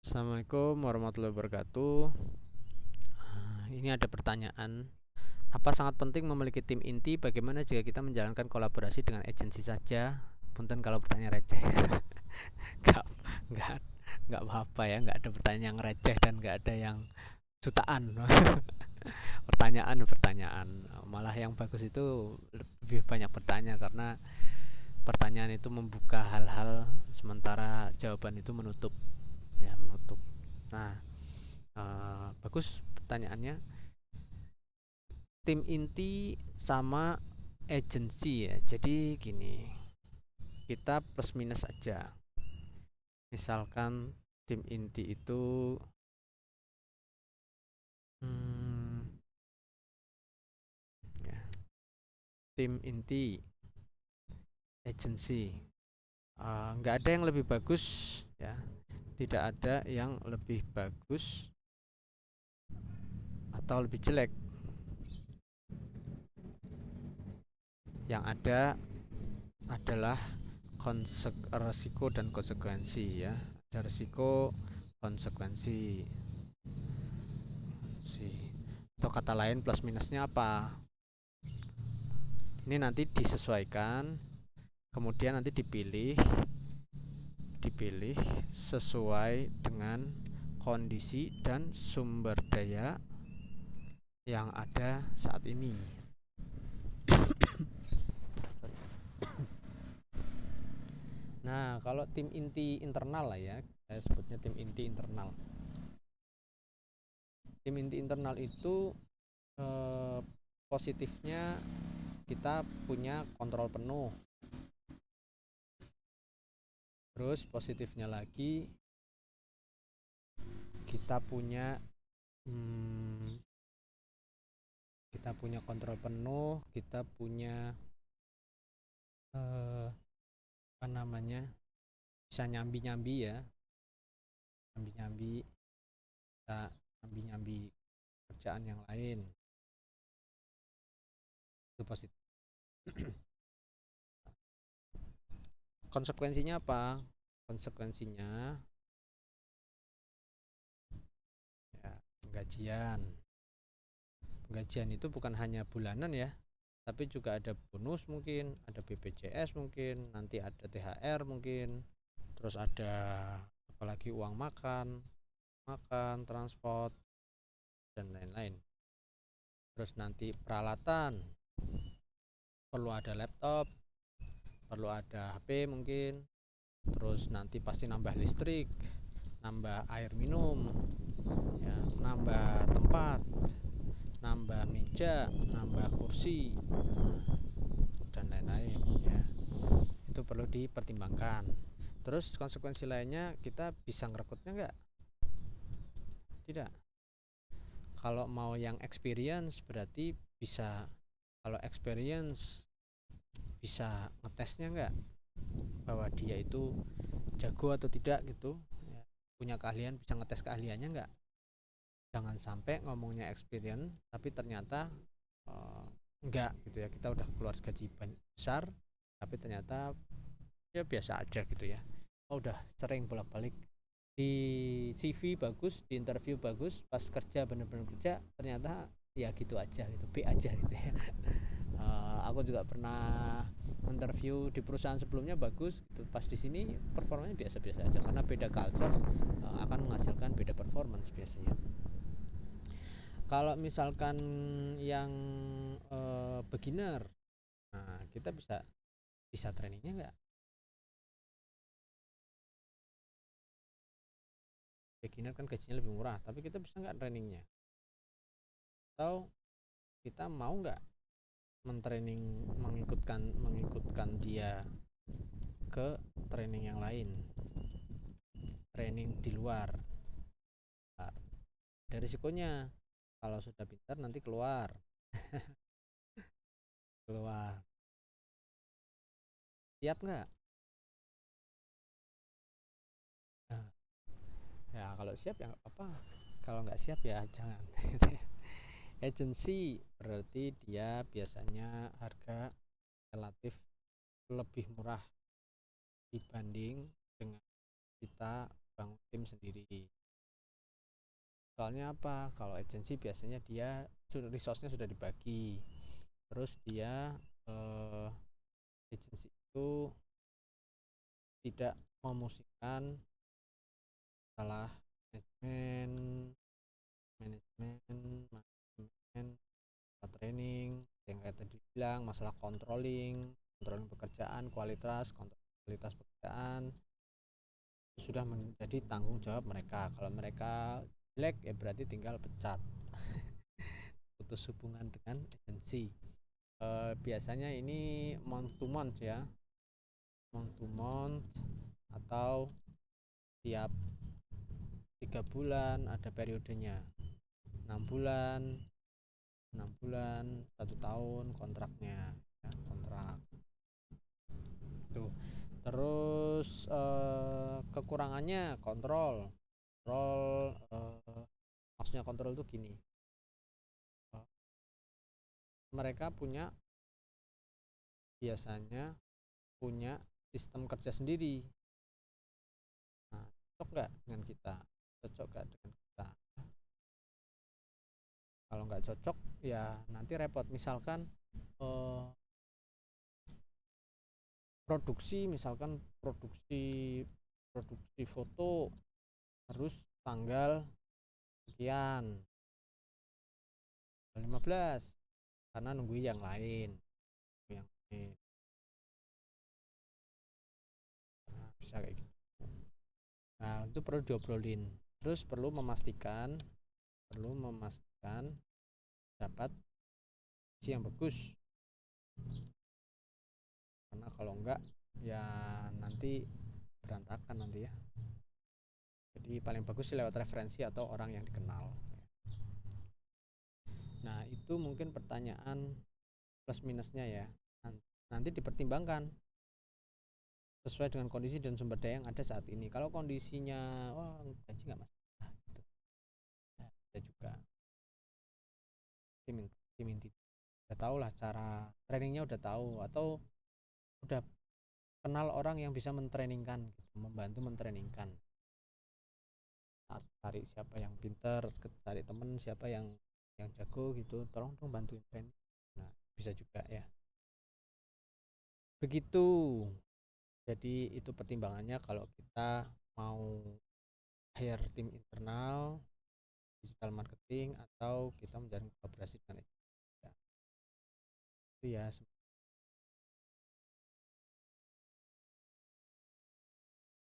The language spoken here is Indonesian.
Assalamualaikum warahmatullahi wabarakatuh. Ini ada pertanyaan. Apa sangat penting memiliki tim inti? Bagaimana jika kita menjalankan kolaborasi dengan agensi saja? Punten kalau pertanyaan receh. Gak, gak, gak apa-apa ya. Gak ada pertanyaan yang receh dan gak ada yang jutaan. Pertanyaan. Malah yang bagus itu lebih banyak bertanya karena pertanyaan itu membuka hal-hal sementara jawaban itu menutup. Ya, menutup. Nah, bagus pertanyaannya. Tim inti sama agensi ya. Jadi gini, kita plus minus aja. Misalkan tim inti itu hmm, ya, tim inti agensi nggak ada yang lebih bagus ya, tidak ada yang lebih bagus atau lebih jelek. Yang ada adalah resiko dan konsekuensi ya. Ada resiko, konsekuensi. Atau kata lain plus minusnya apa? Ini nanti disesuaikan, kemudian nanti dipilih sesuai dengan kondisi dan sumber daya yang ada saat ini. Nah, kalau tim inti internal lah ya, saya sebutnya tim inti internal. Tim inti internal itu positifnya kita punya kontrol penuh. Terus positifnya lagi kita punya kontrol penuh, kita punya apa namanya, bisa nyambi ya, bisa nyambi kerjaan yang lain, itu positif. Konsekuensinya apa? Konsekuensinya ya, penggajian itu bukan hanya bulanan ya, tapi juga ada bonus mungkin, ada BPJS mungkin, nanti ada THR mungkin, terus ada apalagi uang makan, transport dan lain-lain. Terus nanti peralatan, perlu ada laptop, perlu ada HP mungkin, terus nanti pasti nambah listrik, nambah air minum ya, nambah tempat, nambah meja, nambah kursi dan lain-lain ya. Itu perlu dipertimbangkan. Terus konsekuensi lainnya, kita bisa ngerekrutnya enggak? Tidak. Kalau mau yang experience berarti bisa, kalau experience bisa ngetesnya enggak bahwa dia itu jago atau tidak gitu ya, punya keahlian, bisa ngetes keahliannya enggak. Jangan sampai ngomongnya experience tapi ternyata enggak gitu ya, kita udah keluar gaji besar tapi ternyata ya biasa aja gitu ya. Udah sering bolak-balik di CV bagus, di interview bagus, pas kerja bener-bener kerja ternyata ya gitu aja gitu, B aja gitu ya. Aku juga pernah interview di perusahaan sebelumnya bagus gitu, pas di sini performanya biasa-biasa aja karena beda culture, akan menghasilkan beda performance biasanya. Kalau misalkan yang beginner, nah kita bisa trainingnya nggak? Beginner kan gajinya lebih murah, tapi kita bisa nggak trainingnya? Atau kita mau nggak mengikutkan dia ke training yang lain, training di luar. Ada risikonya, kalau sudah pintar nanti keluar. Siap nggak? Nah, ya kalau siap ya nggak apa-apa, kalau nggak siap ya jangan. Agency berarti dia biasanya harga relatif lebih murah dibanding dengan kita bangun tim sendiri. Soalnya apa? Kalau agensi biasanya dia resource-nya sudah dibagi. Terus dia agensi itu tidak memusingkan salah manajemen, training, yang kayak tadi bilang masalah controlling pekerjaan, kualitas pekerjaan sudah menjadi tanggung jawab mereka. Kalau mereka jelek ya berarti tinggal pecat. Putus hubungan dengan agensi. Biasanya ini month to month ya, month to month atau tiap 3 bulan ada periodenya, 6 bulan, 1 tahun kontraknya ya, kontrak tuh. Terus kekurangannya kontrol maksudnya kontrol tuh gini, mereka biasanya punya sistem kerja sendiri. Nah, cocok nggak dengan kita? Cocok nggak dengan kita? Kalau nggak cocok ya nanti repot. Misalkan misalkan produksi foto harus tanggal sekian, 15, karena nunggu yang lain. Nah, bisa kayak gitu. Nah, itu perlu diobrolin. Terus perlu memastikan dapat isi yang bagus. Karena kalau enggak ya nanti berantakan nanti ya. Jadi paling bagus sih lewat referensi atau orang yang dikenal. Nah, itu mungkin pertanyaan plus minusnya ya. Nanti dipertimbangkan sesuai dengan kondisi dan sumber daya yang ada saat ini. Kalau kondisinya wah gaji nggak masalah gitu. Nah, bisa juga tim inti udah tahu lah cara trainingnya, udah tahu atau udah kenal orang yang bisa mentrainingkan gitu, membantu mentrainingkan. Cari siapa yang pinter, cari temen siapa yang jago gitu, tolong dong bantuin training. Nah, bisa juga ya begitu. Jadi itu pertimbangannya kalau kita mau hire tim internal digital marketing atau kita menjalin kolaborasi dengan itu ya.